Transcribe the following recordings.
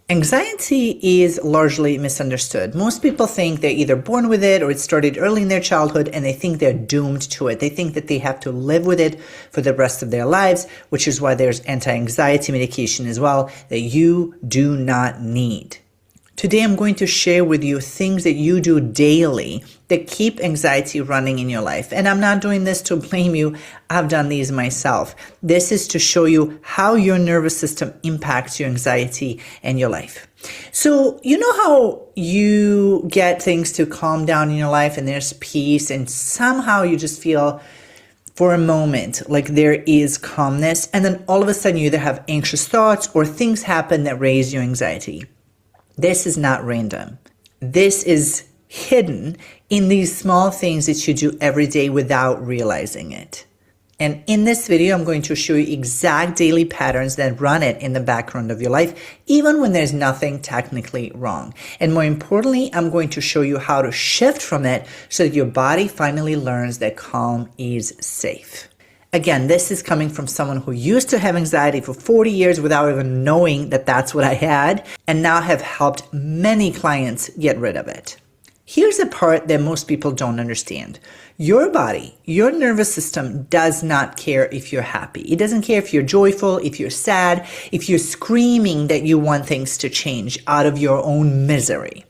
Anxiety is largely misunderstood. Most people think they're either born with it or it started early in their childhood and they think they're doomed to it. They think that they have to live with it for the rest of their lives, which is why there's anti-anxiety medication as well that you do not need. Today, I'm going to share with you things that you do daily that keep anxiety running in your life. And I'm not doing this to blame you. I've done these myself. This is to show you how your nervous system impacts your anxiety and your life. So, you know how you get things to calm down in your life and there's peace and somehow you just feel for a moment like there is calmness, and then all of a sudden you either have anxious thoughts or things happen that raise your anxiety. This is not random. This is hidden in these small things that you do every day without realizing it. And in this video, I'm going to show you exact daily patterns that run it in the background of your life, even when there's nothing technically wrong. And more importantly, I'm going to show you how to shift from it so that your body finally learns that calm is safe. Again, this is coming from someone who used to have anxiety for 40 years without even knowing that that's what I had, and now have helped many clients get rid of it. Here's the part that most people don't understand. Your body, your nervous system does not care if you're happy. It doesn't care if you're joyful, if you're sad, if you're screaming that you want things to change out of your own misery.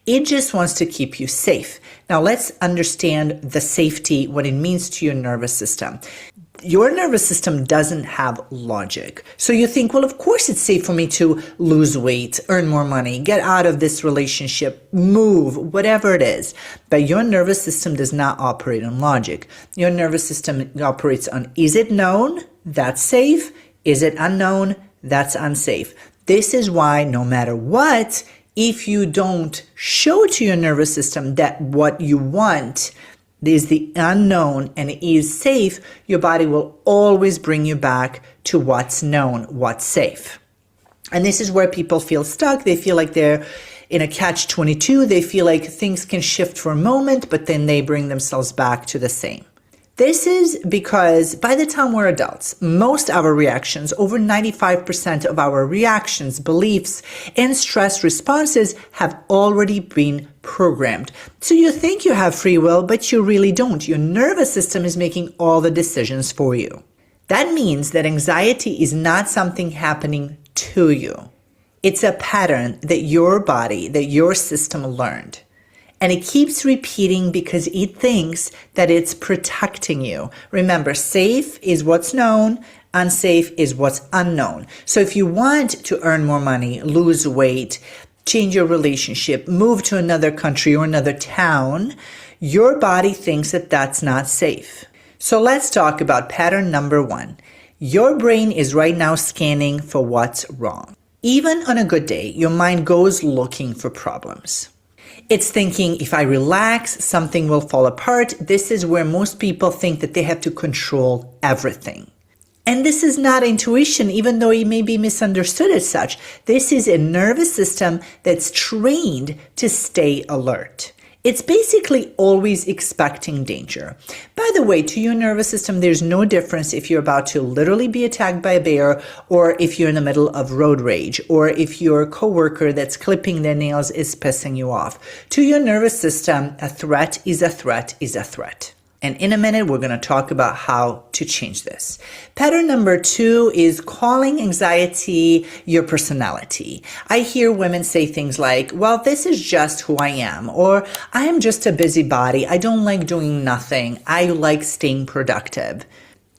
It just wants to keep you safe. Now let's understand the safety, what it means to your nervous system. Your nervous system doesn't have logic. So you think, well, of course it's safe for me to lose weight, earn more money, get out of this relationship, move, whatever it is. But your nervous system does not operate on logic. Your nervous system operates on, is it known? That's safe. Is it unknown? That's unsafe. This is why no matter what, if you don't show to your nervous system that what you want is the unknown and it is safe, your body will always bring you back to what's known, what's safe. And this is where people feel stuck. They feel like they're in a catch-22. They feel like things can shift for a moment, but then they bring themselves back to the same. This is because by the time we're adults, most of our reactions, over 95% of our reactions, beliefs, and stress responses have already been programmed. So you think you have free will, but you really don't. Your nervous system is making all the decisions for you. That means that anxiety is not something happening to you. It's a pattern that your body, that your system learned. And it keeps repeating because it thinks that it's protecting you. Remember, safe is what's known, unsafe is what's unknown. So if you want to earn more money, lose weight, change your relationship, move to another country or another town, your body thinks that that's not safe. So let's talk about pattern number 1. Your brain is right now scanning for what's wrong. Even on a good day, your mind goes looking for problems. It's thinking, if I relax, something will fall apart. This is where most people think that they have to control everything. And this is not intuition, even though it may be misunderstood as such. This is a nervous system that's trained to stay alert. It's basically always expecting danger. By the way, to your nervous system, there's no difference if you're about to literally be attacked by a bear, or if you're in the middle of road rage, or if your coworker that's clipping their nails is pissing you off. To your nervous system, a threat is a threat is a threat. And in a minute, we're going to talk about how to change this. Pattern number 2 is calling anxiety your personality. I hear women say things like, well, this is just who I am, or I am just a busybody. I don't like doing nothing. I like staying productive.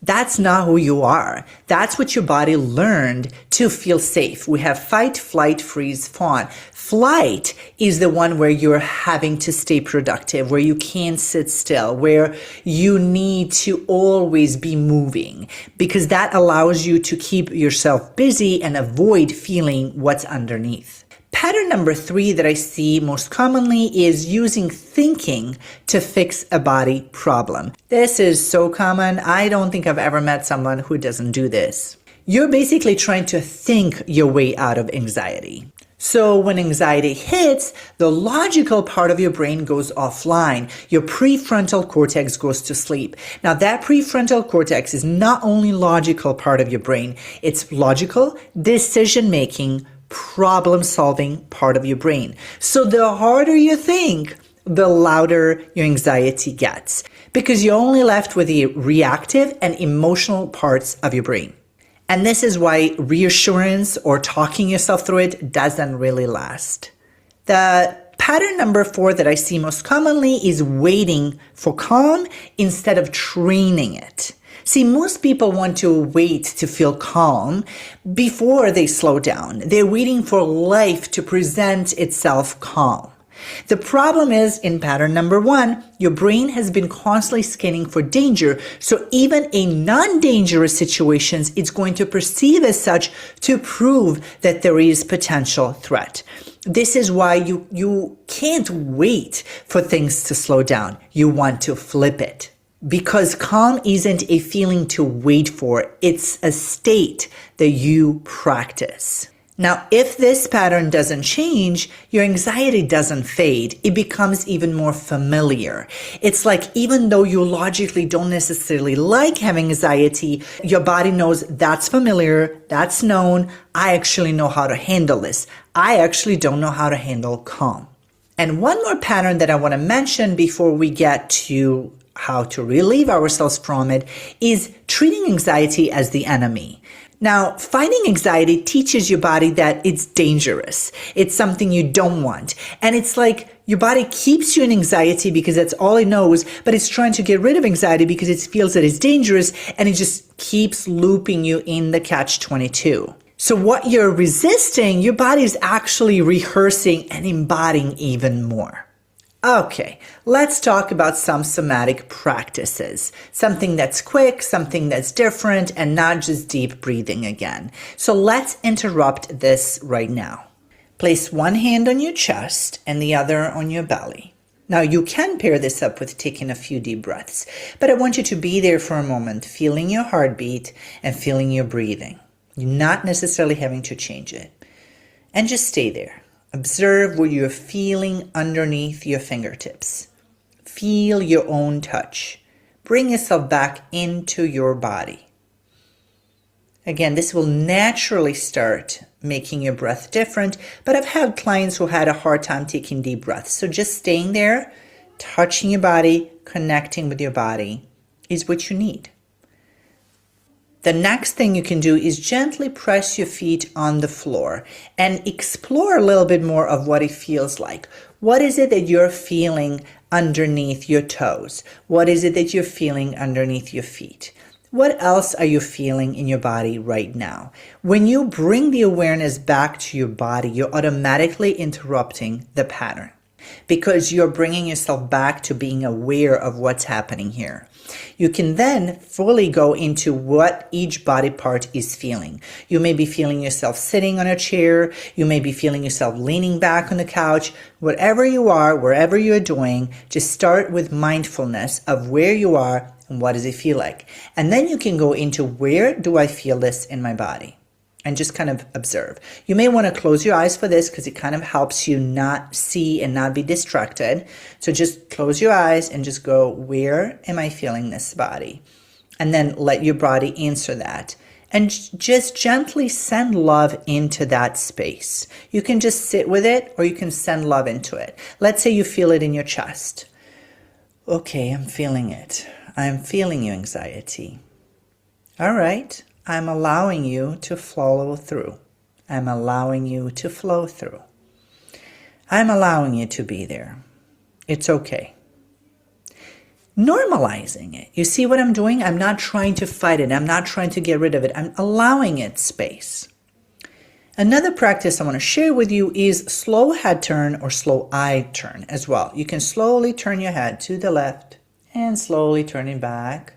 That's not who you are. That's what your body learned to feel safe. We have fight, flight, freeze, fawn. Flight is the one where you're having to stay productive, where you can't sit still, where you need to always be moving, because that allows you to keep yourself busy and avoid feeling what's underneath. Pattern number 3 that I see most commonly is using thinking to fix a body problem. This is so common. I don't think I've ever met someone who doesn't do this. You're basically trying to think your way out of anxiety. So when anxiety hits, the logical part of your brain goes offline. Your prefrontal cortex goes to sleep. Now that prefrontal cortex is not only logical part of your brain, it's logical, decision-making, problem-solving part of your brain. So the harder you think, the louder your anxiety gets, because you're only left with the reactive and emotional parts of your brain. And this is why reassurance or talking yourself through it doesn't really last. The pattern number 4 that I see most commonly is waiting for calm instead of training it. See, most people want to wait to feel calm before they slow down. They're waiting for life to present itself calm. The problem is, in pattern number 1, your brain has been constantly scanning for danger, so even in non-dangerous situations, it's going to perceive as such to prove that there is potential threat. This is why you can't wait for things to slow down. You want to flip it. Because calm isn't a feeling to wait for, it's a state that you practice. Now, if this pattern doesn't change, your anxiety doesn't fade. It becomes even more familiar. It's like even though you logically don't necessarily like having anxiety, your body knows that's familiar, that's known. I actually know how to handle this. I actually don't know how to handle calm. And one more pattern that I want to mention before we get to how to relieve ourselves from it is treating anxiety as the enemy. Now, fighting anxiety teaches your body that it's dangerous. It's something you don't want. And it's like your body keeps you in anxiety because that's all it knows, but it's trying to get rid of anxiety because it feels that it's dangerous, and it just keeps looping you in the catch-22. So what you're resisting, your body is actually rehearsing and embodying even more. Okay, let's talk about some somatic practices. Something that's quick, something that's different, and not just deep breathing again. So let's interrupt this right now. Place one hand on your chest and the other on your belly. Now you can pair this up with taking a few deep breaths, but I want you to be there for a moment, feeling your heartbeat and feeling your breathing. You're not necessarily having to change it. And just stay there. Observe what you're feeling underneath your fingertips. Feel your own touch. Bring yourself back into your body. Again, this will naturally start making your breath different, but I've had clients who had a hard time taking deep breaths. So just staying there, touching your body, connecting with your body is what you need. The next thing you can do is gently press your feet on the floor and explore a little bit more of what it feels like. What is it that you're feeling underneath your toes? What is it that you're feeling underneath your feet? What else are you feeling in your body right now? When you bring the awareness back to your body, you're automatically interrupting the pattern because you're bringing yourself back to being aware of what's happening here. You can then fully go into what each body part is feeling. You may be feeling yourself sitting on a chair. You may be feeling yourself leaning back on the couch. Whatever you are, wherever you're doing, just start with mindfulness of where you are and what does it feel like. And then you can go into where do I feel this in my body? And just kind of observe. You may want to close your eyes for this because it kind of helps you not see and not be distracted. So just close your eyes and just go, where am I feeling this body? And then let your body answer that. And just gently send love into that space. You can just sit with it or you can send love into it. Let's say you feel it in your chest. Okay, I'm feeling it. I'm feeling your anxiety. All right. I'm allowing you to follow through. I'm allowing you to flow through. I'm allowing you to be there. It's okay. Normalizing it. You see what I'm doing? I'm not trying to fight it. I'm not trying to get rid of it. I'm allowing it space. Another practice I want to share with you is slow head turn or slow eye turn as well. You can slowly turn your head to the left and slowly turn it back.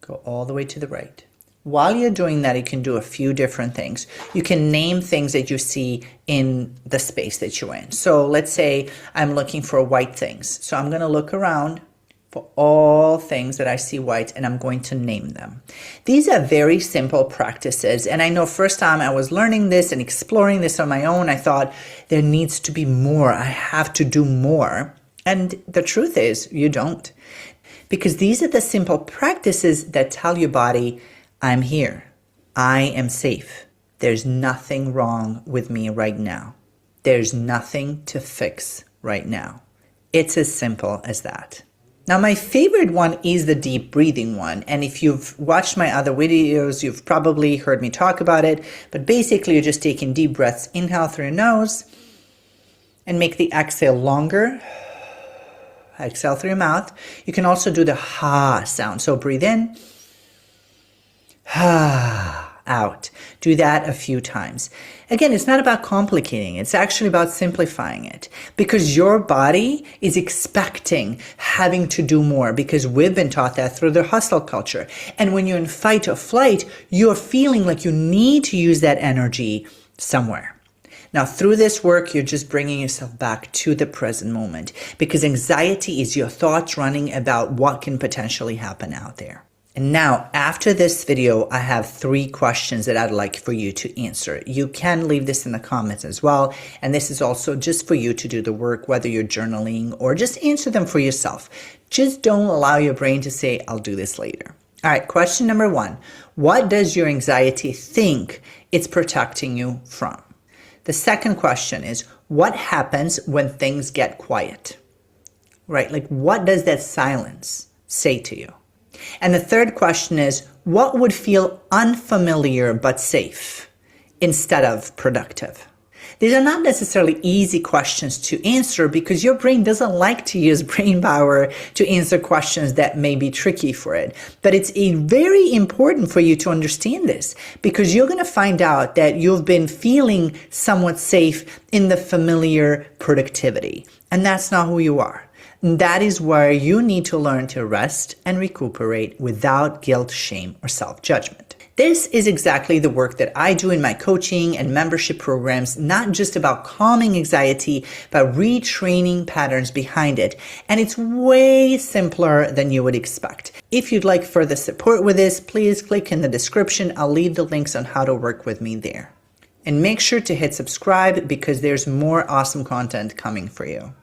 Go all the way to the right. While you're doing that, you can do a few different things. You can name things that you see in the space that you're in. So let's say I'm looking for white things. So I'm going to look around for all things that I see white and I'm going to name them. These are very simple practices. And I know first time I was learning this and exploring this on my own, I thought there needs to be more. I have to do more. And the truth is you don't. Because these are the simple practices that tell your body, I'm here. I am safe. There's nothing wrong with me right now. There's nothing to fix right now. It's as simple as that. Now, my favorite one is the deep breathing one. And if you've watched my other videos, you've probably heard me talk about it. But basically, you're just taking deep breaths. Inhale through your nose and make the exhale longer. Exhale through your mouth. You can also do the ha sound. So breathe in, ha, out. Do that a few times. Again, it's not about complicating. It's actually about simplifying it, because your body is expecting having to do more, because we've been taught that through the hustle culture. And when you're in fight or flight, you're feeling like you need to use that energy somewhere. Now, through this work, you're just bringing yourself back to the present moment, because anxiety is your thoughts running about what can potentially happen out there. And now, after this video, I have 3 questions that I'd like for you to answer. You can leave this in the comments as well. And this is also just for you to do the work, whether you're journaling or just answer them for yourself. Just don't allow your brain to say, I'll do this later. All right, question number 1. What does your anxiety think it's protecting you from? The second question is, what happens when things get quiet? Right? Like, what does that silence say to you? And the third question is, what would feel unfamiliar but safe instead of productive? These are not necessarily easy questions to answer, because your brain doesn't like to use brain power to answer questions that may be tricky for it. But it's very important for you to understand this, because you're going to find out that you've been feeling somewhat safe in the familiar productivity. And that's not who you are. That is where you need to learn to rest and recuperate without guilt, shame, or self-judgment. This is exactly the work that I do in my coaching and membership programs, not just about calming anxiety, but retraining patterns behind it. And it's way simpler than you would expect. If you'd like further support with this, please click in the description. I'll leave the links on how to work with me there. And make sure to hit subscribe, because there's more awesome content coming for you.